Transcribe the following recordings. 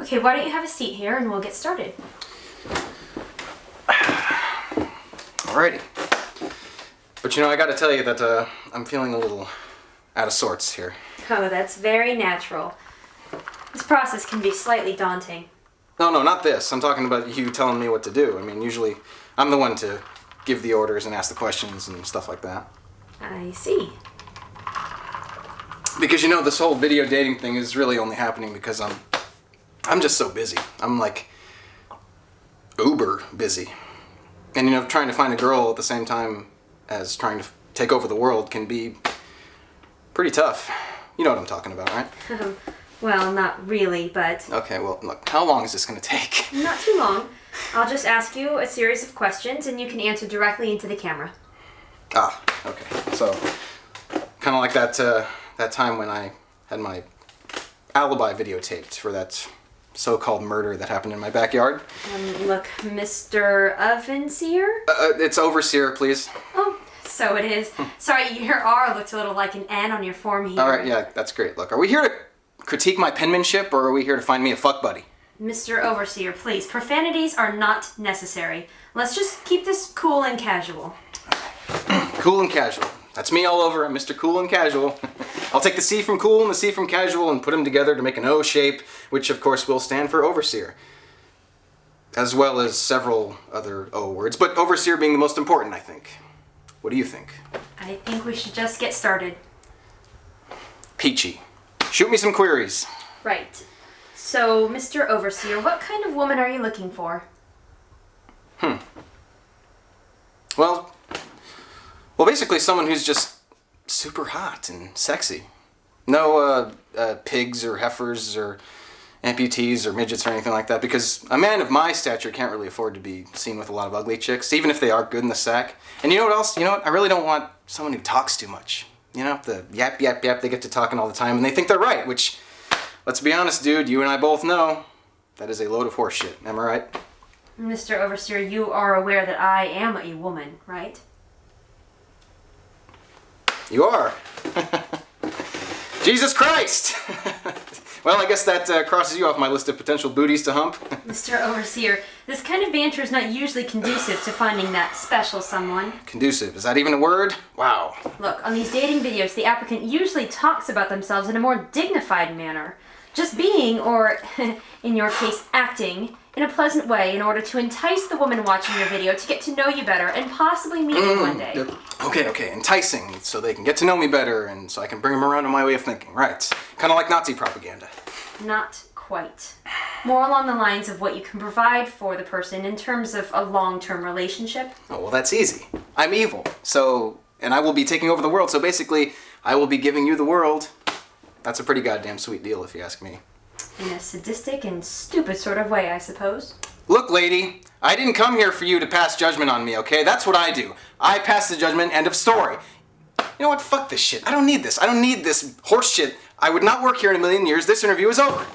Okay, why don't you have a seat here and we'll get started. Alrighty. But I gotta tell you that I'm feeling a little out of sorts here. Oh, that's very natural. This process can be slightly daunting. No, not this. I'm talking about you telling me what to do. I mean, usually I'm the one to give the orders and ask the questions and stuff like that. I see. Because this whole video dating thing is really only happening because I'm just so busy. I'm like uber busy. And trying to find a girl at the same time as trying to take over the world can be pretty tough. You know what I'm talking about, right? Well, not really, but... Okay, well, look, how long is this going to take? Not too long. I'll just ask you a series of questions and you can answer directly into the camera. Ah, okay. So, kind of like that time when I had my alibi videotaped for that so-called murder that happened in my backyard. Look, Mr. Overseer? It's Overseer, please. Oh, so it is. Sorry, your R looked a little like an N on your form here. Alright, yeah, that's great. Look, are we here to critique my penmanship, or are we here to find me a fuck buddy? Mr. Overseer, please, profanities are not necessary. Let's just keep this cool and casual. Cool and casual. That's me all over. I'm Mr. Cool and Casual. I'll take the C from cool and the C from casual and put them together to make an O shape, which of course will stand for Overseer. As well as several other O words, but Overseer being the most important, I think. What do you think? I think we should just get started. Peachy. Shoot me some queries. Right. So, Mr. Overseer, what kind of woman are you looking for? Well, basically someone who's just super hot and sexy. No pigs or heifers or amputees or midgets or anything like that, because a man of my stature can't really afford to be seen with a lot of ugly chicks, even if they are good in the sack. And you know what else? I really don't want someone who talks too much. The yap, yap, yap, they get to talking all the time and they think they're right, which, let's be honest, dude, you and I both know that is a load of horse shit. Am I right? Mr. Overseer, you are aware that I am a woman, right? You are. Jesus Christ! Well, I guess that crosses you off my list of potential booties to hump. Mr. Overseer, this kind of banter is not usually conducive to finding that special someone. Conducive, is that even a word? Wow. Look, on these dating videos, the applicant usually talks about themselves in a more dignified manner. Just being, or in your case, acting, in a pleasant way in order to entice the woman watching your video to get to know you better and possibly meet you one day. Okay, enticing, so they can get to know me better and so I can bring them around to my way of thinking, right. Kind of like Nazi propaganda. Not quite. More along the lines of what you can provide for the person in terms of a long-term relationship. Oh, well, that's easy. I'm evil, and I will be taking over the world, so basically, I will be giving you the world. That's a pretty goddamn sweet deal, if you ask me. In a sadistic and stupid sort of way, I suppose. Look, lady, I didn't come here for you to pass judgment on me, okay? That's what I do. I pass the judgment, end of story. You know what? Fuck this shit. I don't need this. I don't need this horse shit. I would not work here in a million years. This interview is over.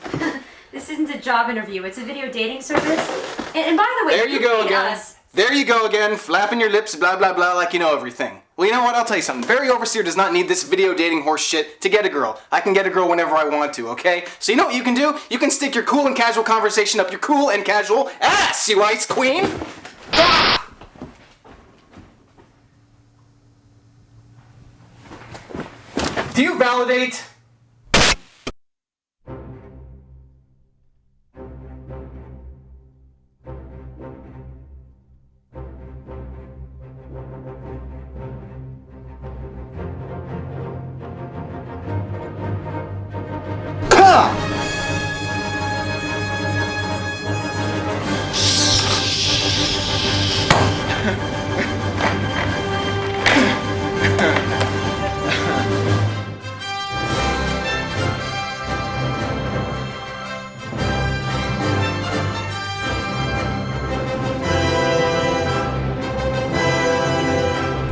This isn't a job interview. It's a video dating service. And by the way, there you go again. There you go again, flapping your lips, blah, blah, blah, like you know everything. Well, you know what? I'll tell you something. Barry Overseer does not need this video dating horse shit to get a girl. I can get a girl whenever I want to, okay? So you know what you can do? You can stick your cool and casual conversation up your cool and casual ass, you ice queen! Do you validate?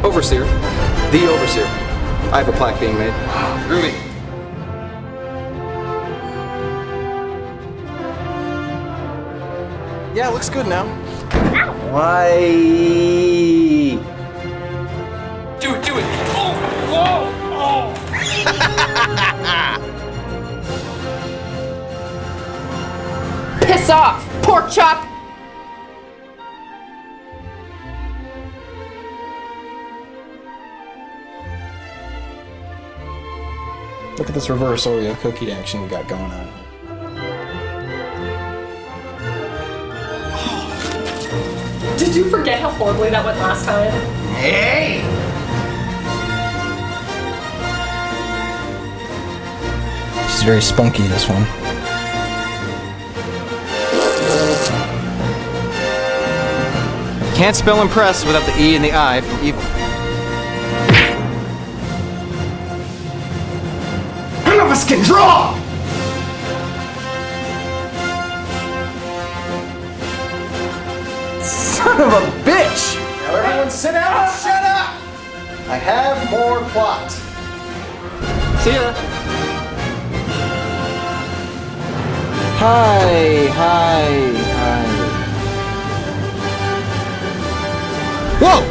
Overseer. The Overseer. I have a plaque being made. Ruby. Yeah, it looks good now. Why? Do it. Oh! Piss off, pork chop! Look at this reverse Oreo cookie action we got going on. Did you forget how horribly that went last time? Hey! She's very spunky, this one. Can't spell impress without the E and the I for evil. None of us can draw! Son of a bitch! Now everyone sit down, shut up! I have more plot. See ya. Hi. Whoa!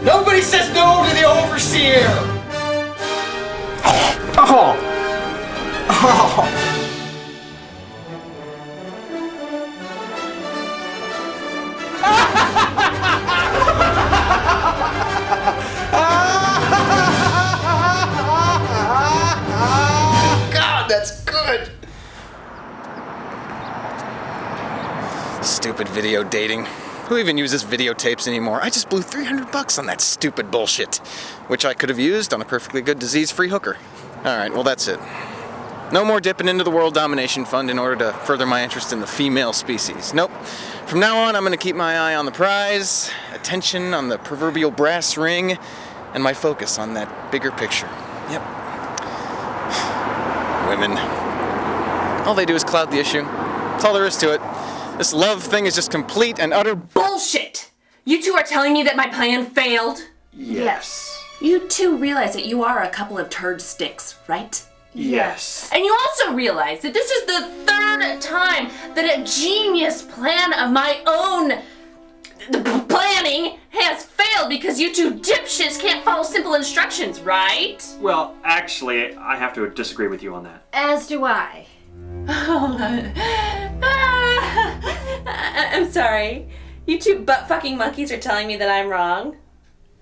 Nobody says no to the overseer! Oh! God, that's good! Stupid video dating. Who even uses videotapes anymore? I just blew $300 on that stupid bullshit, which I could have used on a perfectly good disease-free hooker. Alright, well that's it. No more dipping into the World Domination Fund in order to further my interest in the female species. Nope. From now on, I'm gonna keep my eye on the prize, attention on the proverbial brass ring, and my focus on that bigger picture. Yep. Women. All they do is cloud the issue. That's all there is to it. This love thing is just complete and utter Bullshit! You two are telling me that my plan failed? Yes. You two realize that you are a couple of turd sticks, right? Yes. And you also realize that this is the third time that a genius plan of my own planning has failed because you two dipshits can't follow simple instructions, right? Well, actually, I have to disagree with you on that. As do I. I'm sorry. You two butt-fucking monkeys are telling me that I'm wrong?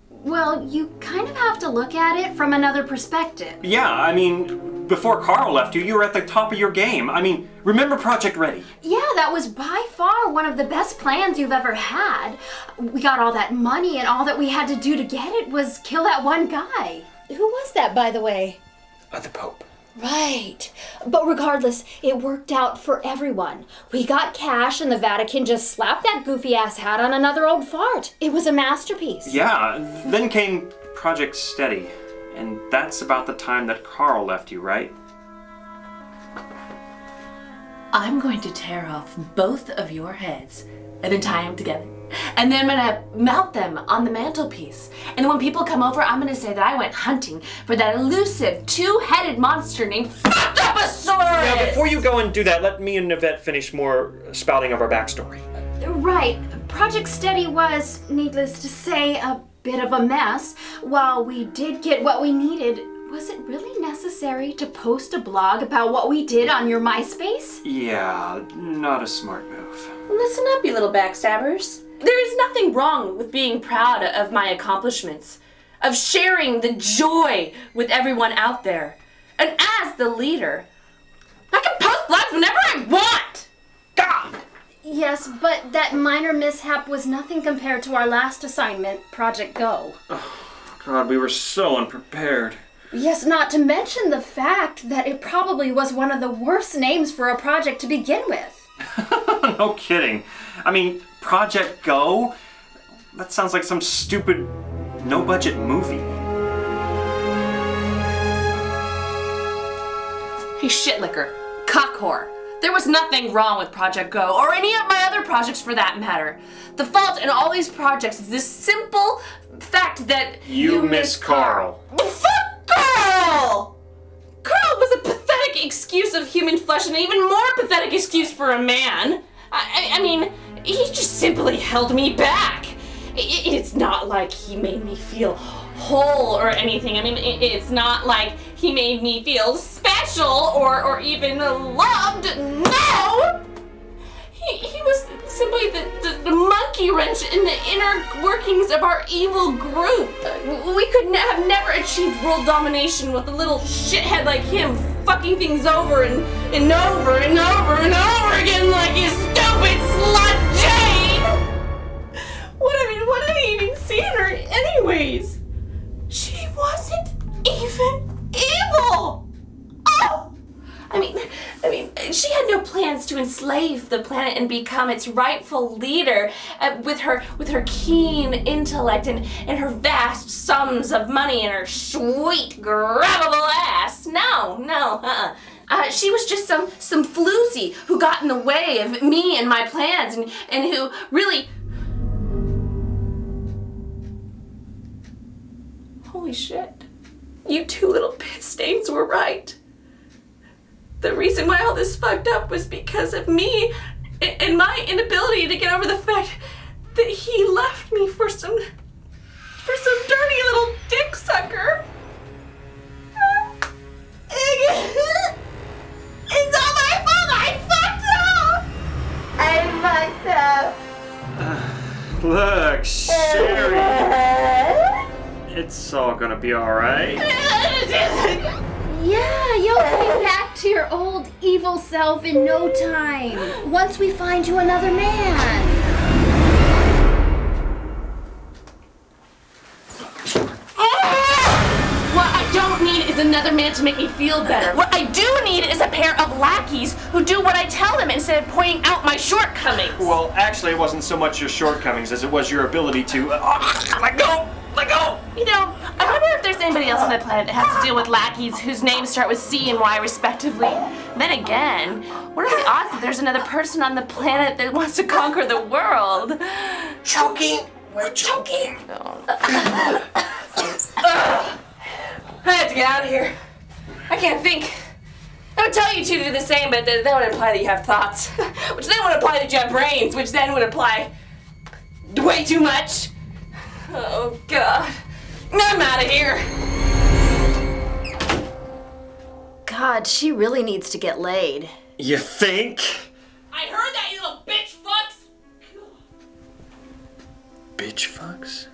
Well, you kind of have to look at it from another perspective. Yeah, I mean, before Carl left you, you were at the top of your game. I mean, remember Project Ready? Yeah, that was by far one of the best plans you've ever had. We got all that money and all that we had to do to get it was kill that one guy. Who was that, by the way? the Pope. Right. But regardless, it worked out for everyone. We got cash and the Vatican just slapped that goofy ass hat on another old fart. It was a masterpiece. Yeah, then came Project Steady. And that's about the time that Carl left you, right? I'm going to tear off both of your heads and then tie them together. And then I'm gonna mount them on the mantelpiece. And when people come over, I'm gonna say that I went hunting for that elusive two-headed monster named Fuckabasaurus! Now, before you go and do that, let me and Yvette finish more spouting of our backstory. Right. Project Steady was, needless to say, a bit of a mess. While we did get what we needed, was it really necessary to post a blog about what we did on your MySpace? Yeah, not a smart move. Listen up, you little backstabbers. There is nothing wrong with being proud of my accomplishments, of sharing the joy with everyone out there. And as the leader, I can post blogs whenever I want! God! Yes, but that minor mishap was nothing compared to our last assignment, Project Go. God, we were so unprepared. Yes, not to mention the fact that it probably was one of the worst names for a project to begin with. No kidding. I mean, Project Go? That sounds like some stupid, no-budget movie. Hey, shitlicker, cock whore. There was nothing wrong with Project Go, or any of my other projects for that matter. The fault in all these projects is this simple fact that You miss Carl. Fuck Carl! Carl was a pathetic excuse of human flesh and an even more pathetic excuse for a man. I mean, he just simply held me back. It's not like he made me feel whole or anything. I mean, it's not like he made me feel special or even loved. No! He was simply the monkey wrench in the inner workings of our evil group. We could have never achieved world domination with a little shithead like him fucking things over and over and over and over again like his stupid slut Jane! What did he even see in her anyways? She wasn't even evil! Oh! I mean, she had no plans to enslave the planet and become its rightful leader with her keen intellect and her vast sums of money and her sweet, grabbable ass. No. She was just some floozy who got in the way of me and my plans and who really... Holy shit. You two little piss stains were right. The reason why all this fucked up was because of me and my inability to get over the fact that he left me for some dirty little dick sucker. It's all my fault. I fucked up. Look, Sherry. It's all gonna be alright. Yeah, you'll be back to your old evil self in no time. Once we find you another man. What I don't need is another man to make me feel better. What I do need is a pair of lackeys who do what I tell them instead of pointing out my shortcomings. Well, actually, it wasn't so much your shortcomings as it was your ability to let go. You know, I wonder if there's anybody else on the planet that has to deal with lackeys whose names start with C and Y respectively. Then again, what are the odds that there's another person on the planet that wants to conquer the world? Choking. We're choking. I have to get out of here. I can't think. I would tell you two to do the same, but that would imply that you have thoughts, which then would imply that you have brains, which then would imply way too much. Oh, God. I'm out of here. God, she really needs to get laid. You think? I heard that, you little bitch fucks. Bitch fucks?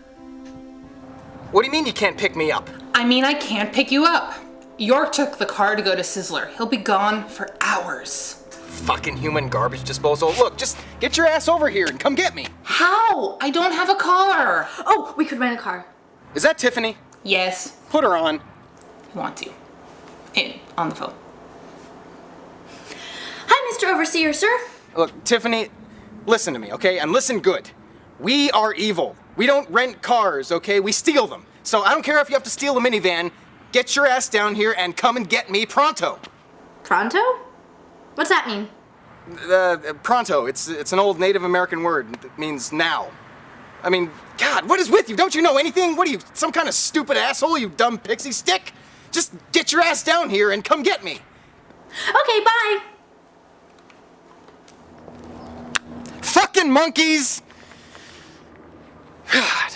What do you mean you can't pick me up? I mean, I can't pick you up. York took the car to go to Sizzler. He'll be gone for hours. Fucking human garbage disposal. Look, just get your ass over here and come get me. How? I don't have a car. Oh, we could rent a car. Is that Tiffany? Yes, Put her on. I want to. On the phone. Hi, Mr. Overseer, sir. Look, Tiffany, listen to me, okay? And listen good. We are evil. We don't rent cars, okay? We steal them. So I don't care if you have to steal a minivan. Get your ass down here and come and get me pronto. Pronto? What's that mean? Pronto. It's an old Native American word. It means now. I mean, God, what is with you? Don't you know anything? What are you, some kind of stupid asshole, you dumb pixie stick? Just get your ass down here and come get me. Okay, bye. Fucking monkeys! God.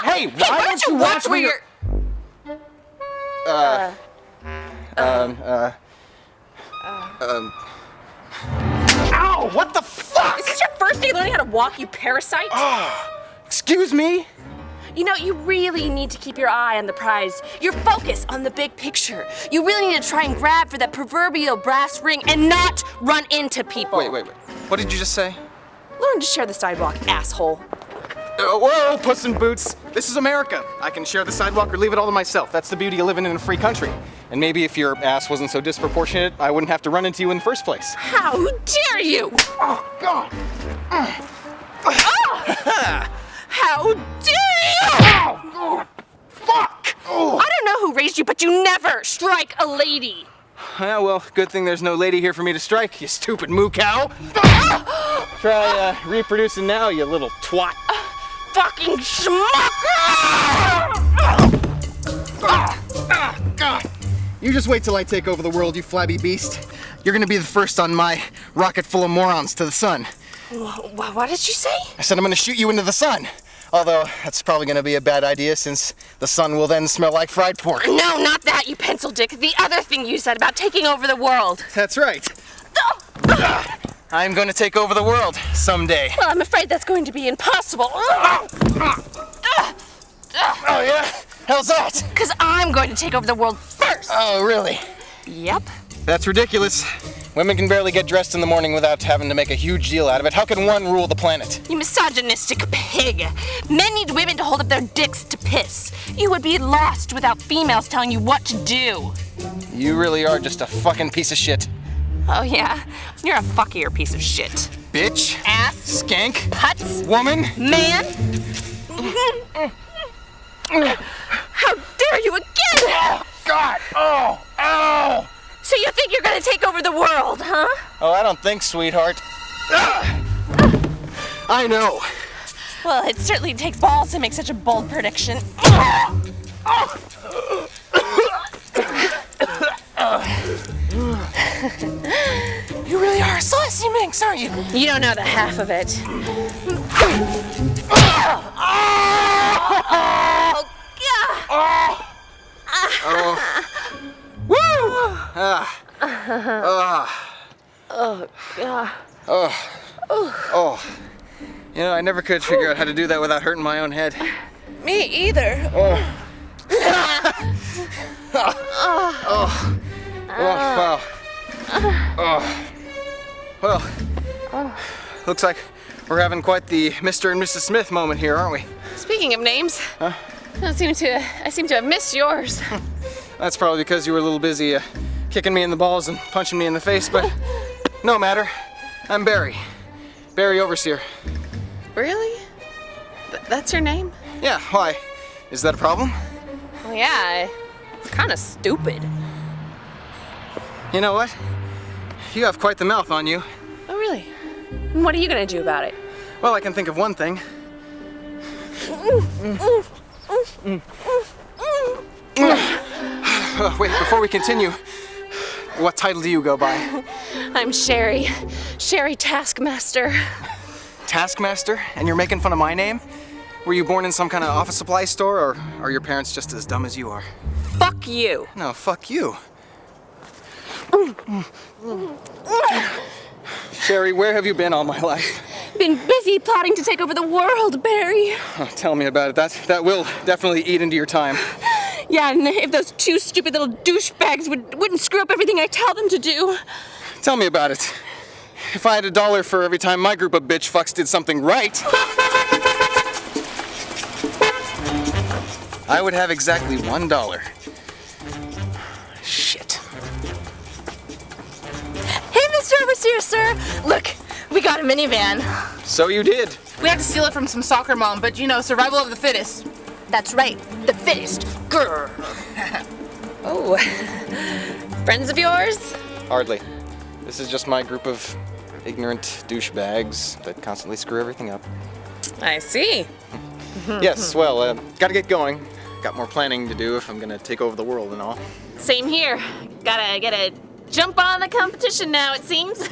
Hey, why don't you watch where you're... Ow! What the fuck? Is this your first day learning how to walk, you parasite? Excuse me? You know, you really need to keep your eye on the prize. Your focus on the big picture. You really need to try and grab for that proverbial brass ring and not run into people. Wait. What did you just say? Learn to share the sidewalk, asshole. Whoa, Puss in Boots. This is America. I can share the sidewalk or leave it all to myself. That's the beauty of living in a free country. And maybe if your ass wasn't so disproportionate, I wouldn't have to run into you in the first place. How dare you? Oh, God. How dare you? Oh, fuck! Oh. I don't know who raised you, but you never strike a lady. Yeah, well, good thing there's no lady here for me to strike, you stupid moo cow. Try reproducing now, you little twat. Fucking schmuck! God. You just wait till I take over the world, you flabby beast. You're gonna be the first on my rocket full of morons to the sun. What did you say? I said I'm gonna shoot you into the sun. Although, that's probably going to be a bad idea since the sun will then smell like fried pork. No, not that, you pencil dick. The other thing you said about taking over the world. That's right. I'm going to take over the world someday. Well, I'm afraid that's going to be impossible. Oh, yeah? How's that? Because I'm going to take over the world first. Oh, really? Yep. That's ridiculous. Women can barely get dressed in the morning without having to make a huge deal out of it. How can one rule the planet? You misogynistic pig. Men need women to hold up their dicks to piss. You would be lost without females telling you what to do. You really are just a fucking piece of shit. Oh, yeah? You're a fuckier piece of shit. Bitch. Ass. Skank. Putz. Woman. Man. How dare you again! God. Oh. Ow. So you think you're gonna take over the world, huh? Oh, I don't think, sweetheart. I know. Well, it certainly takes balls to make such a bold prediction. You really are a saucy minx, aren't you? You don't know the half of it. Woo! Oh. You know, I never could figure out how to do that without hurting my own head. Me either. Wow. Well, looks like we're having quite the Mr. and Mrs. Smith moment here, aren't we? Speaking of names, I seem to have missed yours. That's probably because you were a little busy kicking me in the balls and punching me in the face, but no matter. I'm Barry. Barry Overseer. Really? That's your name? Yeah, why? Is that a problem? Well, yeah. It's kind of stupid. You know what? You have quite the mouth on you. Oh, really? And what are you gonna do about it? Well, I can think of one thing. Wait, before we continue, what title do you go by? I'm Sherry. Sherry Taskmaster. Taskmaster? And you're making fun of my name? Were you born in some kind of office supply store, or are your parents just as dumb as you are? Fuck you. No, fuck you. Sherry, where have you been all my life? Been busy plotting to take over the world, Barry. Oh, tell me about it. That will definitely eat into your time. Yeah, and if those two stupid little douchebags wouldn't screw up everything I tell them to do. Tell me about it. If I had $1 for every time my group of bitch fucks did something right, I would have exactly $1. Shit. Hey, Mr. Overseer, sir. Look, we got a minivan. So you did. We had to steal it from some soccer mom, but you know, survival of the fittest. That's right, the fittest. Grr. Oh, friends of yours? Hardly. This is just my group of ignorant douchebags that constantly screw everything up. I see. Yes, well, gotta get going. Got more planning to do if I'm gonna take over the world and all. Same here. Gotta jump on the competition now, it seems.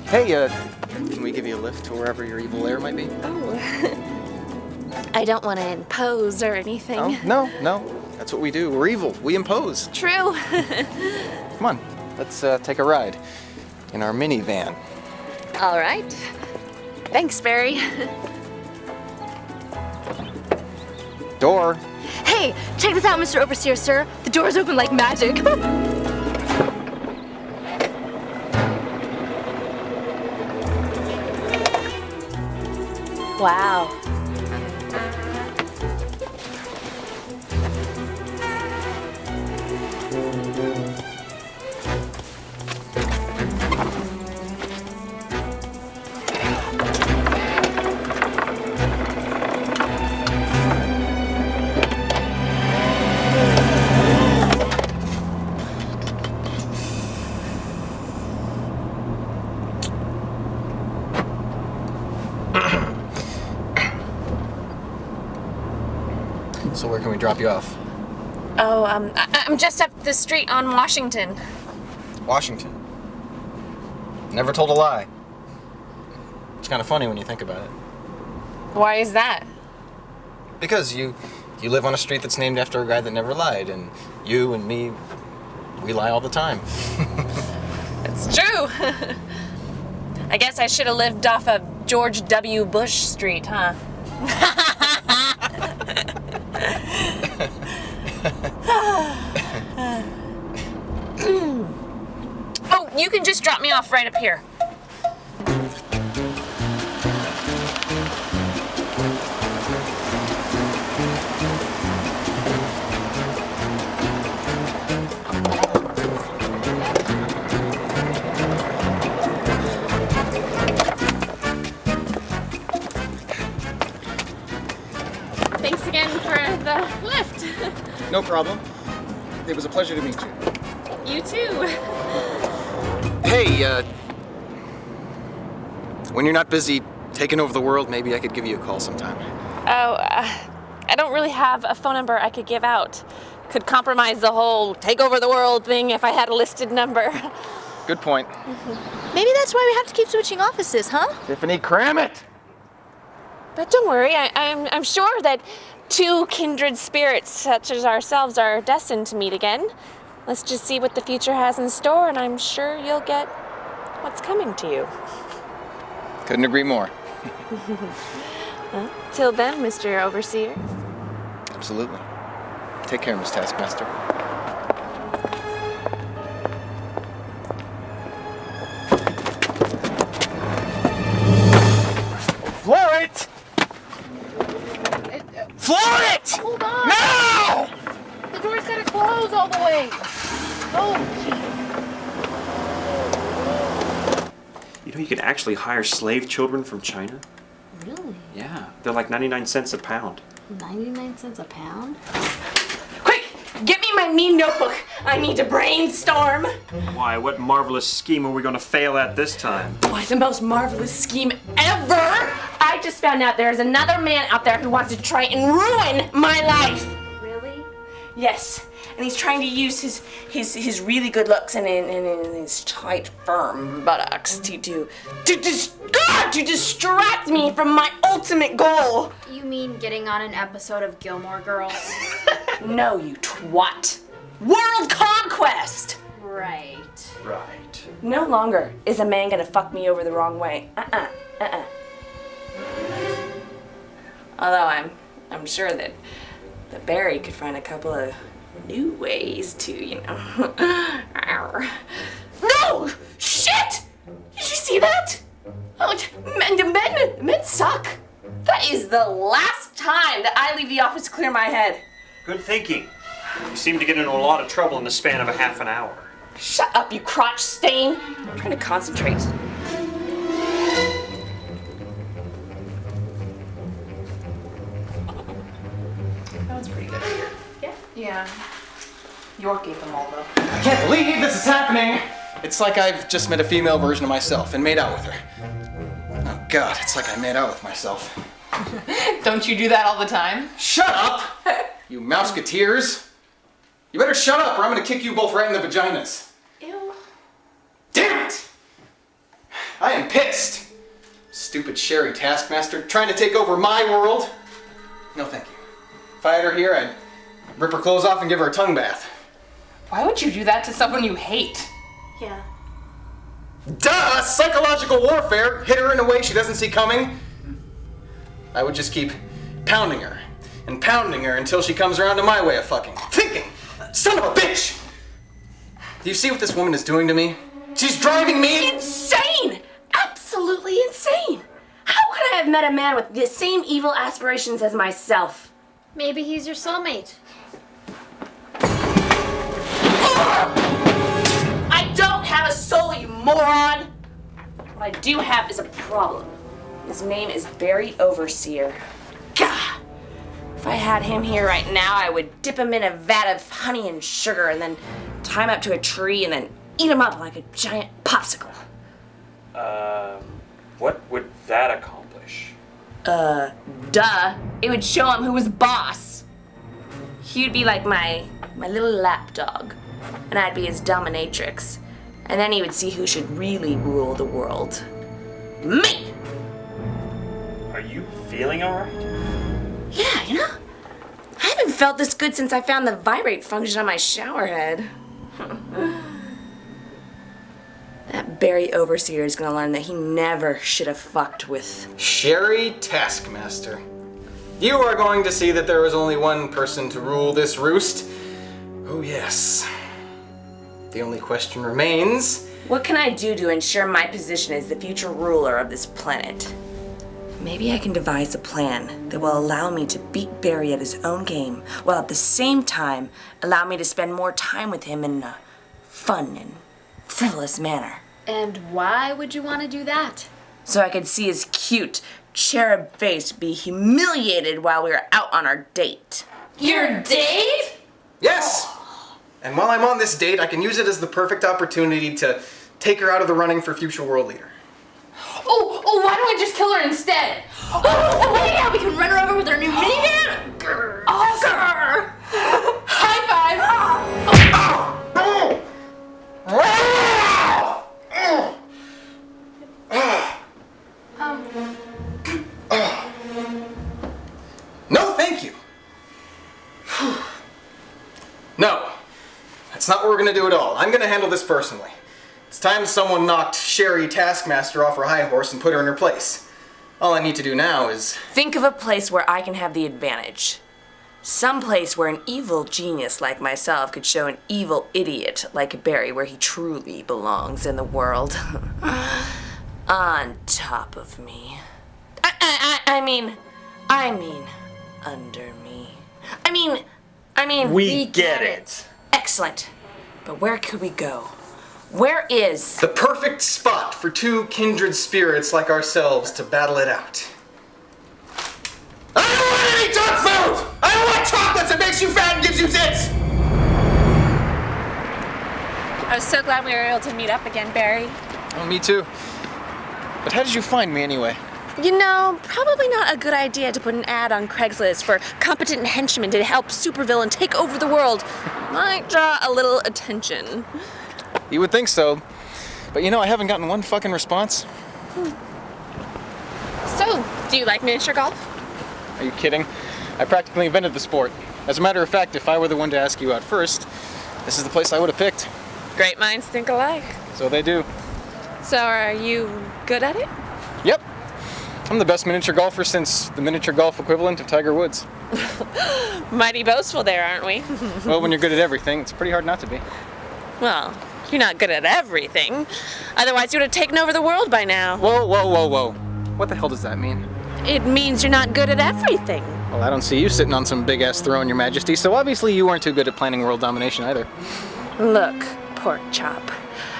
Hey, can we give you a lift to wherever your evil lair might be? I don't want to impose or anything. Oh, no. That's what we do. We're evil. We impose. True. Come on, let's take a ride in our minivan. All right. Thanks, Barry. Door. Hey, check this out, Mr. Overseer, sir. The door's open like magic. Wow. So where can we drop you off? Oh, I'm just up the street on Washington. Washington. Never told a lie. What you kind of funny when you think about it. Why is that? Because you live on a street that's named after a guy that never lied, and you and me, we lie all the time. It's true. I guess I should have lived off of George W. Bush Street, huh? Oh, you can just drop me off right up here. Thanks again for the lift. No problem. It was a pleasure to meet you. You too. Hey, when you're not busy taking over the world, maybe I could give you a call sometime. Oh, I don't really have a phone number I could give out. Could compromise the whole take over the world thing if I had a listed number. Good point. Maybe that's why we have to keep switching offices, huh? Tiffany, cram it! But don't worry, I'm sure that two kindred spirits such as ourselves are destined to meet again. Let's just see what the future has in store, and I'm sure you'll get what's coming to you. Couldn't agree more. Well, till then, Mr. Overseer. Absolutely. Take care, Miss Taskmaster. Floor it! Floor it! Hold on. Now! The door's gotta close all the way. Oh, You know, you can actually hire slave children from China. really? Yeah, they're like 99 cents a pound. 99 cents a pound? Quick, get me my mean notebook. I need to brainstorm. Why, what marvelous scheme are we going to fail at this time? Why, the most marvelous scheme ever! I just found out there's another man out there who wants to try and ruin my life. Really? Yes, and he's trying to use his really good looks and his tight, firm buttocks to distract me from my ultimate goal. You mean getting on an episode of Gilmore Girls? No, you twat. World conquest! Right. Right. No longer is a man gonna fuck me over the wrong way. Although I'm sure that Barry could find a couple of new ways to, you know. No! Shit! Did you see that? Oh, men suck. That is the last time that I leave the office to clear my head. Good thinking. You seem to get into a lot of trouble in the span of a half an hour. Shut up, you crotch stain. I'm trying to concentrate. That was pretty good. Yeah. York gave them all though. I can't believe this is happening! It's like I've just met a female version of myself and made out with her. Oh God, it's like I made out with myself. Don't you do that all the time? Shut up! You mouseketeers! You better shut up or I'm gonna kick you both right in the vaginas. Ew. Damn it! I am pissed! Stupid Sherry Taskmaster trying to take over my world. No thank you. If I had her here, I'd rip her clothes off and give her a tongue bath. Why would you do that to someone you hate? Yeah. Duh! Psychological warfare! Hit her in a way she doesn't see coming. I would just keep pounding her and pounding her until she comes around to my way of fucking. Thinking! Son of a bitch! Do you see what this woman is doing to me? She's driving me Insane! Absolutely insane! How could I have met a man with the same evil aspirations as myself? Maybe he's your soulmate. I don't have a soul, you moron! What I do have is a problem. His name is Barry Overseer. Gah! If I had him here right now, I would dip him in a vat of honey and sugar and then tie him up to a tree and then eat him up like a giant popsicle. What would that accomplish? Duh. It would show him who was boss. He would be like my little lapdog, and I'd be his dominatrix. And then he would see who should really rule the world. Me! you feeling alright? Yeah, you know, I haven't felt this good since I found the vibrate function on my shower head. That Barry Overseer is gonna learn that he never should have fucked with. Sherry Taskmaster. You are going to see that there is only one person to rule this roost. Oh yes. The only question remains... What can I do to ensure my position as the future ruler of this planet? Maybe I can devise a plan that will allow me to beat Barry at his own game, while at the same time allow me to spend more time with him in a fun and frivolous manner. And why would you want to do that? So I could see his cute, cherub face be humiliated while we were out on our date. Your date? Yes! And while I'm on this date, I can use it as the perfect opportunity to take her out of the running for future world leader. Oh, why don't I just kill her instead? Oh yeah, we can run her over with our new minivan! Grr. Awesome! High five! No, thank you. No, that's not what we're gonna do at all. I'm gonna handle this personally. It's time someone knocked Sherry Taskmaster off her high horse and put her in her place. All I need to do now is... Think of a place where I can have the advantage. Some place where an evil genius like myself could show an evil idiot like Barry where he truly belongs in the world. On top of me. I mean, under me. I mean, We get it. excellent. But where could we go? Where is... the perfect spot for two kindred spirits like ourselves to battle it out. I don't want any dog food! I don't want chocolates that makes you fat and gives you tits! I was so glad we were able to meet up again, Barry. Oh, me too. But how did you find me anyway? You know, probably not a good idea to put an ad on Craigslist for competent henchmen to help supervillain take over the world. Might draw a little attention. You would think so. But you know, I haven't gotten one fucking response. So, do you like miniature golf? Are you kidding? I practically invented the sport. As a matter of fact, if I were the one to ask you out first, this is the place I would have picked. Great minds think alike. So they do. So, are you good at it? Yep. I'm the best miniature golfer since the miniature golf equivalent of Tiger Woods. Mighty boastful there, aren't we? Well, when you're good at everything, it's pretty hard not to be. Well, you're not good at everything. Otherwise, you would have taken over the world by now. Whoa, whoa, whoa, whoa. What the hell does that mean? It means you're not good at everything. Well, I don't see you sitting on some big-ass throne, Your Majesty, so obviously you weren't too good at planning world domination either. Look, pork chop.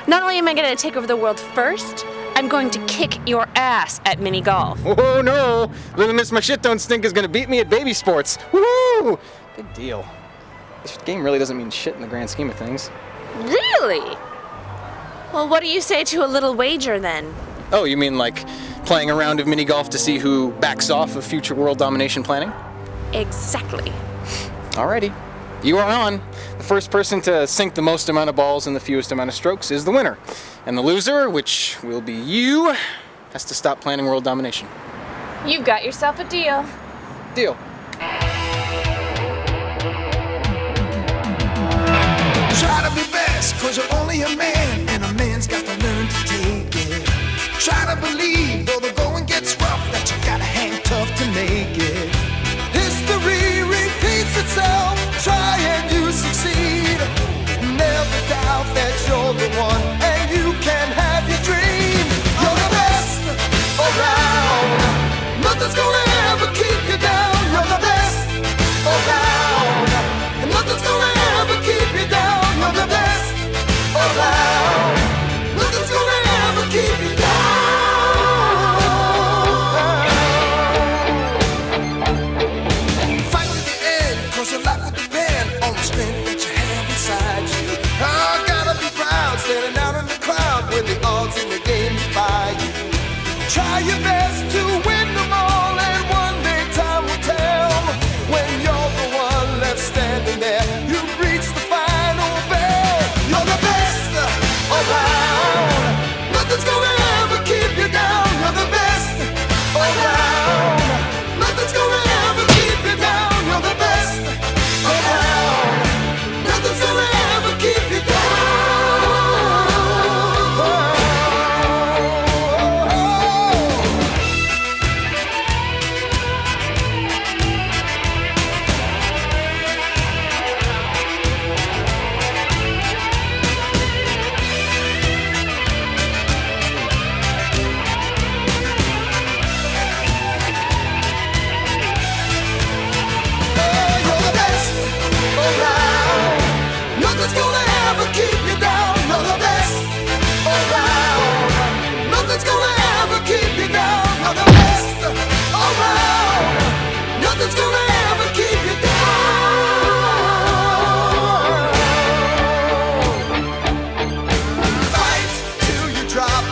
Not only am I going to take over the world first, I'm going to kick your ass at mini golf. Oh no! Little Miss My Shit Don't Stink is gonna beat me at baby sports. Woo! Big deal. This game really doesn't mean shit in the grand scheme of things. Really? Well, what do you say to a little wager then? Oh, you mean like playing a round of mini golf to see who backs off of future world domination planning? Exactly. Alrighty. You are on. The first person to sink the most amount of balls in the fewest amount of strokes is the winner. And the loser, which will be you, has to stop planning world domination. You've got yourself a deal. Deal. Try to be best, cause you're only a man, and a man's got to learn to take it. Try to believe, though the going gets rough, that you gotta hang tough to make it. History repeats itself, try and you succeed. Never doubt that you're the one, and you can have your dream. You're the best around, nothing's gonna ever keep you down. You're the best around, and nothing's gonna ever keep you down. You're the best around, nothing's gonna ever keep you down. Fight to the end, cause your life will depend on the strength that you have inside you. I gotta be proud, standing out in the crowd when the odds in the game defy you. Try your best to win them all, and one day time will tell. When you're the one left standing there, you've reached the final bell. You're the best around, nothing's gonna ever keep you down. You're the best around, Nothing's gonna ever keep you down. You're the best around. Nothing's gonna ever keep you down. Fight till you drop.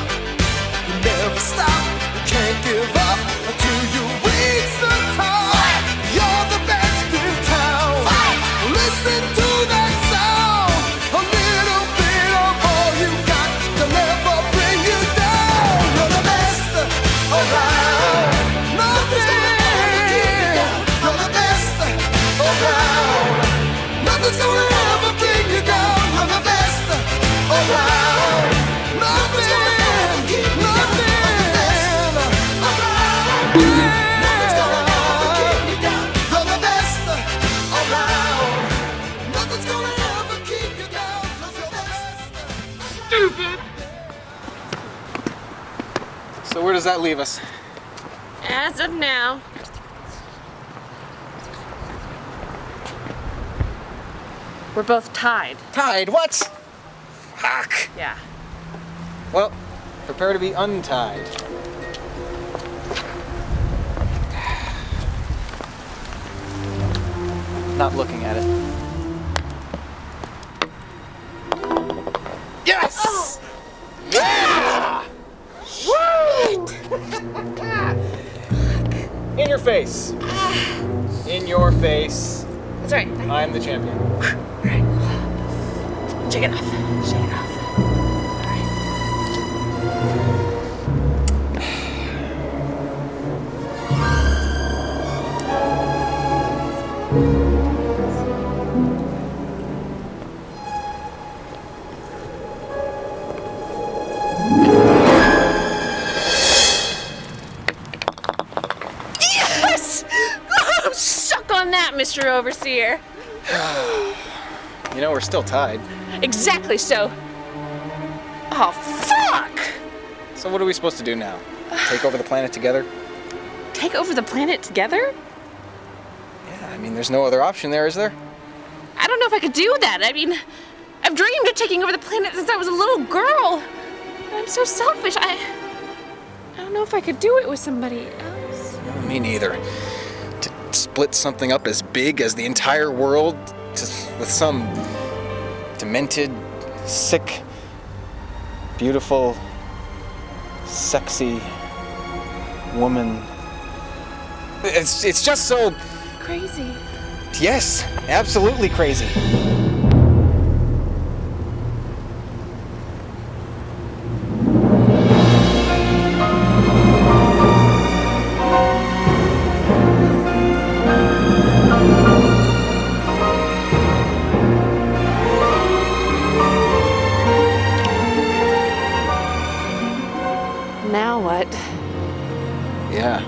You never stop. You can't give up until you reach the top. You're the best in town. Listen to that sound. A little bit of all you got to never bring you down. You're the best around. Nothing's gonna ever keep you down. You're the best around. Nothing's gonna ever keep you down. You're the best around. Nothing's gonna ever keep you down. Nothing's gonna ever keep you down. You're the best around. Nothing's gonna ever keep you down. You're the best. Stupid! So where does that leave us? As of now, we're both tied. Tied? What? Fuck. Yeah. Well, prepare to be untied. Not looking at it. Yes! Yeah! Woo! In your face. In your face. That's right. I'm the champion. Shake it off. Shake it off. Yes! Oh, suck on that, Mr. Overseer. You know, we're still tied. Exactly so. Oh, fuck! So what are we supposed to do now? Take over the planet together? Take over the planet together? Yeah, I mean, there's no other option there, is there? I don't know if I could do that. I mean, I've dreamed of taking over the planet since I was a little girl. And I'm so selfish. I don't know if I could do it with somebody else. No, me neither. To split something up as big as the entire world with some demented, sick, beautiful, sexy woman. It's just so... Crazy. Yes, absolutely crazy. Now what? Yeah.